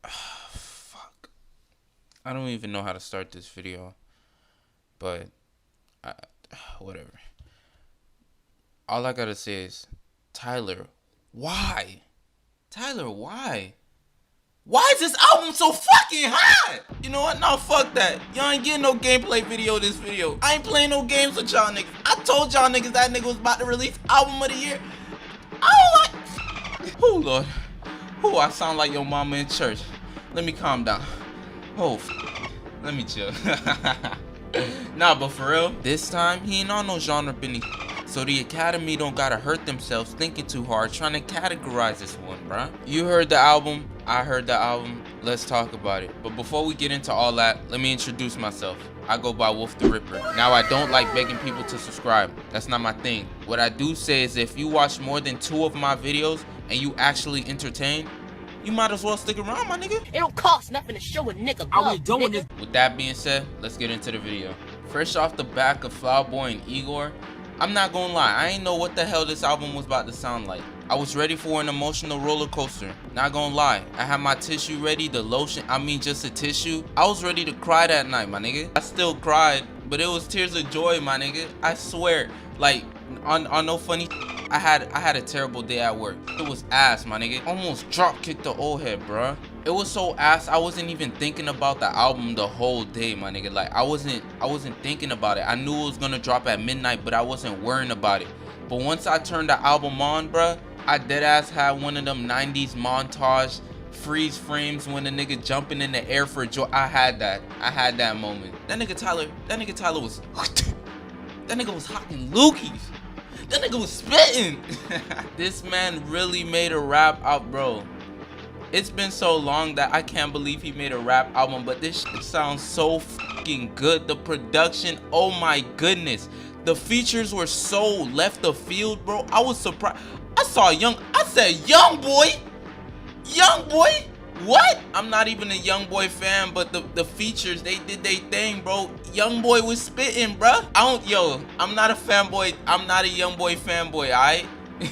Fuck. I don't even know how to start this video, but whatever. All I gotta say is, Tyler, why? Tyler, why? Why is this album so fucking hot? You know what? No, fuck that. Y'all ain't getting no gameplay video of this video. I ain't playing no games with y'all niggas. I told y'all niggas that nigga was about to release album of the year. I don't like... Oh, Lord. Oh, I sound like your mama in church. Let me calm down. Oh, let me chill. Nah, but for real, this time, he ain't on no genre bending. So the Academy don't gotta hurt themselves thinking too hard trying to categorize this one, bruh. You heard the album, I heard the album, let's talk about it. But before we get into all that, let me introduce myself. I go by Wolf the Ripper. Now, I don't like begging people to subscribe. That's not my thing. What I do say is if you watch more than 2 of my videos and you actually entertain, you might as well stick around, my nigga. It don't cost nothing to show a nigga love, we doing this? With that being said, let's get into the video. Fresh off the back of Flower Boy and Igor, I'm not gonna lie, I ain't know what the hell this album was about to sound like. I was ready for an emotional roller coaster. Not gonna lie, I had my tissue ready, the lotion, I mean just a tissue. I was ready to cry that night, my nigga. I still cried, but it was tears of joy, my nigga. I swear, like, on no funny, I had a terrible day at work. It was ass, my nigga. Almost drop kicked the old head, bruh. It was so ass, I wasn't even thinking about the album the whole day, my nigga. Like, I wasn't thinking about it. I knew it was gonna drop at midnight, but I wasn't worrying about it. But once I turned the album on, bruh, I deadass had one of them 90s montage freeze frames when the nigga jumping in the air for joy. I had that moment. That nigga Tyler was that nigga was hocking lookies. That nigga was spitting. This man really made a rap out, bro. It's been so long that I can't believe he made a rap album, but this shit sounds so fucking good. The production, oh my goodness. The features were so left the field, bro. I was surprised. I said young boy. What? I'm not even a Young Boy fan, but the features, they did they thing, bro. Young Boy was spitting, bro. I'm not a fanboy. I'm not a Young Boy fanboy, alright?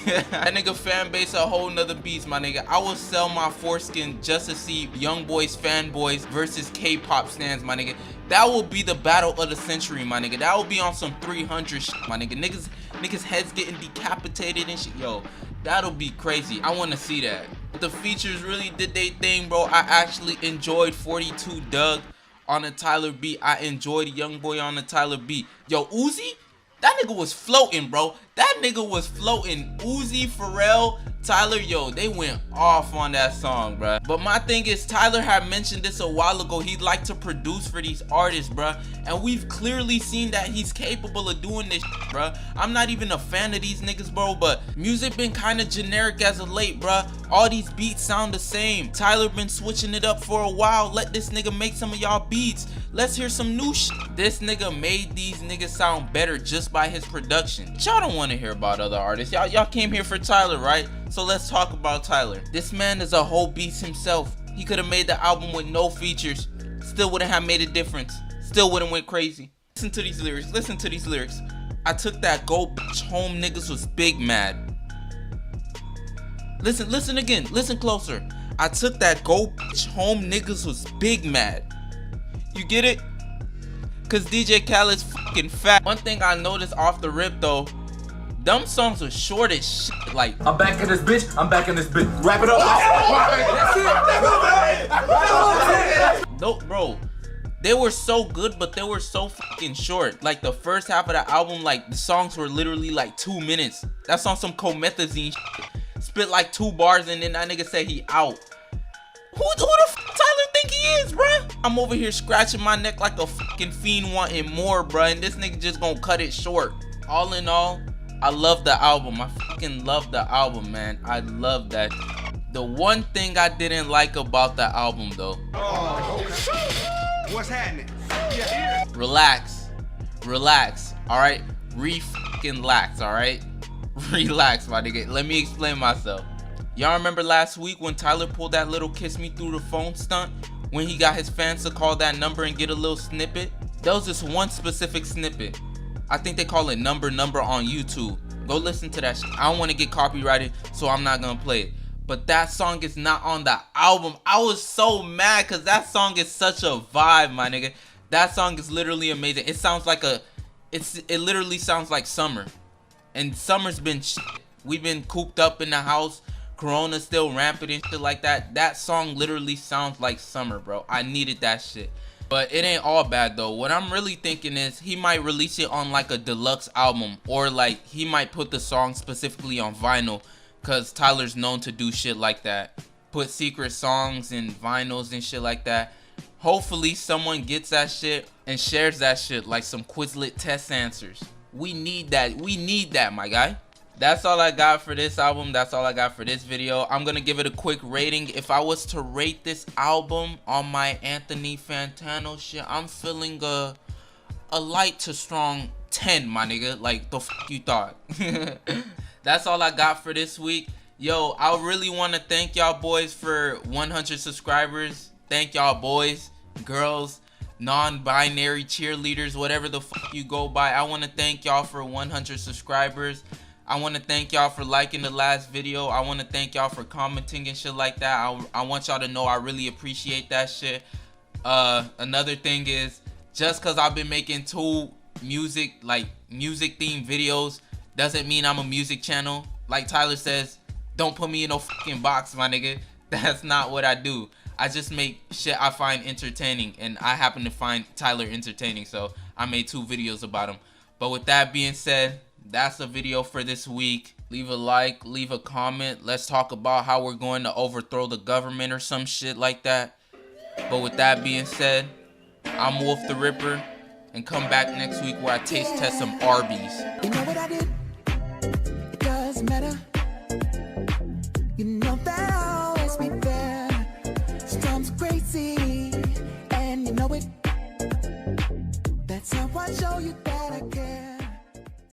That nigga fan base a whole nother beast, my nigga. I will sell my foreskin just to see Young Boys fanboys versus K-pop stands, my nigga. That will be the battle of the century, my nigga. That will be on some 300 shit, my nigga. Niggas heads getting decapitated and shit. Yo, that'll be crazy. I want to see that. The features really did they thing, bro. I actually enjoyed 42 Doug on a Tyler beat. I enjoyed Young Boy on a Tyler beat. Yo, Uzi, that nigga was floating, bro. That nigga was floating. Uzi, Pharrell, Tyler, yo, they went off on that song, bro. But my thing is, Tyler had mentioned this a while ago. He'd like to produce for these artists, bro. And we've clearly seen that he's capable of doing this shit, bro. I'm not even a fan of these niggas, bro, but music been kind of generic as of late, bro. All these beats sound the same. Tyler been switching it up for a while. Let this nigga make some of y'all beats. Let's hear some new shit. This nigga made these niggas sound better just by his production. Y'all don't want to hear about other artists. Y'all came here for Tyler, right? So let's talk about Tyler. This man is a whole beast himself. He could have made the album with no features. Still wouldn't have made a difference. Still wouldn't went crazy. Listen to these lyrics. Listen to these lyrics. I took that go bitch home, niggas was big mad. Listen again. Listen closer. I took that go bitch home, niggas was big mad. You get it? Cause DJ Khaled's fucking fat. One thing I noticed off the rip though, them songs were short as shit. Like, I'm back in this bitch. I'm back in this bitch. Wrap it up. no, bro, they were so good, but they were so fucking short. Like the first half of the album, like the songs were literally like 2 minutes. That's on some Comethazine shit. Spit like 2 bars and then that nigga say he out. Who the f Tyler think he is, bruh? I'm over here scratching my neck like a fucking fiend wanting more, bruh, and this nigga just gonna cut it short. All in all, I love the album. I fucking love the album, man. I love that. The one thing I didn't like about the album, though. Oh, okay. What's happening? Yeah. Relax. All right. Relax. All right. Relax, my nigga. Let me explain myself. Y'all remember last week when Tyler pulled that little kiss me through the phone stunt? When he got his fans to call that number and get a little snippet? That was just one specific snippet. I think they call it number on YouTube. Go listen to that shit. I don't want to get copyrighted, so I'm not gonna play it. but that song is not on the album. I was so mad because that song is such a vibe, my nigga. That song is literally amazing. It sounds like it literally sounds like summer. And summer's been shit. We've been cooped up in the house. Corona's still rampant and shit like that. That song literally sounds like summer, bro. I needed that shit. But it ain't all bad though. What I'm really thinking is he might release it on like a deluxe album, or like he might put the song specifically on vinyl, cause Tyler's known to do shit like that. Put secret songs in vinyls and shit like that. Hopefully someone gets that shit and shares that shit like some Quizlet test answers. We need that. We need that, my guy. That's all I got for this album. That's all I got for this video. I'm gonna give it a quick rating. If I was to rate this album on my Anthony Fantano shit, I'm feeling a light to strong 10, my nigga. Like the fuck you thought. That's all I got for this week. Yo, I really want to thank y'all boys for 100 subscribers. Thank y'all boys, girls, non-binary cheerleaders, whatever the fuck you go by. I want to thank y'all for 100 subscribers. I want to thank y'all for liking the last video. I want to thank y'all for commenting and shit like that. I want y'all to know I really appreciate that shit. Another thing is, just because I've been making 2 music themed videos doesn't mean I'm a music channel. Like Tyler says, don't put me in no fucking box, my nigga. That's not what I do. I just make shit I find entertaining, and I happen to find Tyler entertaining, so I made 2 videos about him. But with that being said, that's the video for this week. Leave a like, leave a comment. Let's talk about how we're going to overthrow the government or some shit like that. But with that being said, I'm Wolf the Ripper, and come back next week where I taste test some Arby's. You know what I did? It doesn't matter. You know that I'll always be there. Storm's crazy, and you know it. That's how I show you that.